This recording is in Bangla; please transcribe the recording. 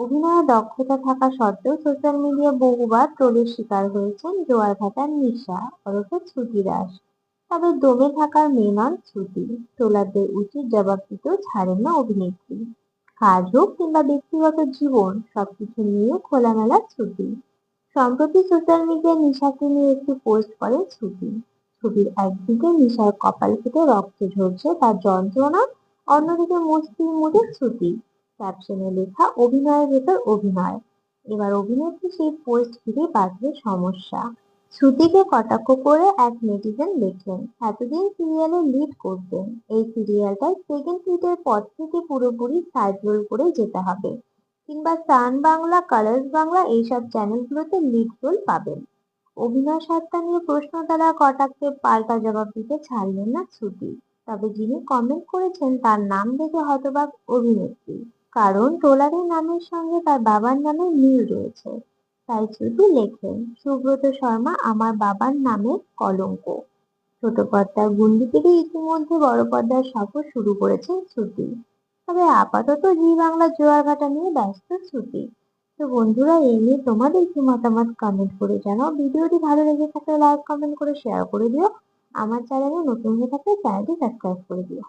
অভিনয়ে দক্ষতা থাকা সত্ত্বেও সোশ্যাল মিডিয়ায় বহুবার ট্রোলের শিকার হয়েছেন জোয়ার ভাটার নিশা ওরফে শ্রুতি দাস। তবে দমে থাকার মেয়ে নন শ্রুতি। ট্রোলারদের উচিত জবাব দিতেও ছাড়েন না অভিনেত্রী। কাজ হোক কিংবা ব্যক্তিগত জীবন সবকিছু নিয়ে খোলামেলা শ্রুতি। সম্প্রতি সোশ্যাল মিডিয়ায় নিশাকে নিয়ে একটি পোস্ট করেন শ্রুতি। ছবির একদিকে নিশার কপাল ফেটে রক্ত ঝরছে তার যন্ত্রণা, অন্যদিকে মস্তির মুডে শ্রুতি। ক্যাপশনে লেখা অভিনয়ের ভেতর অভিনয়। এবার অভিনেত্রী সেই পোস্ট ঘিরে বাঁধল সমস্যা। শ্রুতিকে কটাক্ষ করে এক নেটিজেন লেখেন, এতদিন সিরিয়ালে লিড করতেন, এই সিরিয়ালটায় সেকেন্ড লিডের পর থেকে পুরোপুরি সাইড রোল করে যেতে হবে, কিংবা সান বাংলা, কালার্স বাংলা এইসব চ্যানেলগুলোতে লিড রোল পাবেন। অভিনয় সত্তা নিয়ে প্রশ্ন তারা কটাক্ষে পাল্টা জবাব দিতে ছাড়লেন না শ্রুতি। তবে যিনি কমেন্ট করেছেন তার নাম দেখে হতবাক অভিনেত্রী। কারণ ট্রোলারের নামের সঙ্গে তার বাবার নামের মিল রয়েছে। তাই শ্রুতি লেখেন, সুব্রত শর্মা আমার বাবার নামের কলঙ্ক। ছোট পর্দার গুন্ডি থেকে ইতিমধ্যে বড় পর্দার সফর শুরু করেছেন শ্রুতি। তবে আপাতত জি বাংলা জোয়ার ভাটা নিয়ে ব্যস্ত শ্রুতি। তো বন্ধুরা, এই নিয়ে তোমাদের কি মতামত কমেন্ট করে জানাও। ভিডিওটি ভালো লেগে থাকলে লাইক কমেন্ট করে শেয়ার করে দিও। আমার চ্যানেলে নতুন হয়ে থাকলে চ্যানেলটি সাবস্ক্রাইব করে দিও।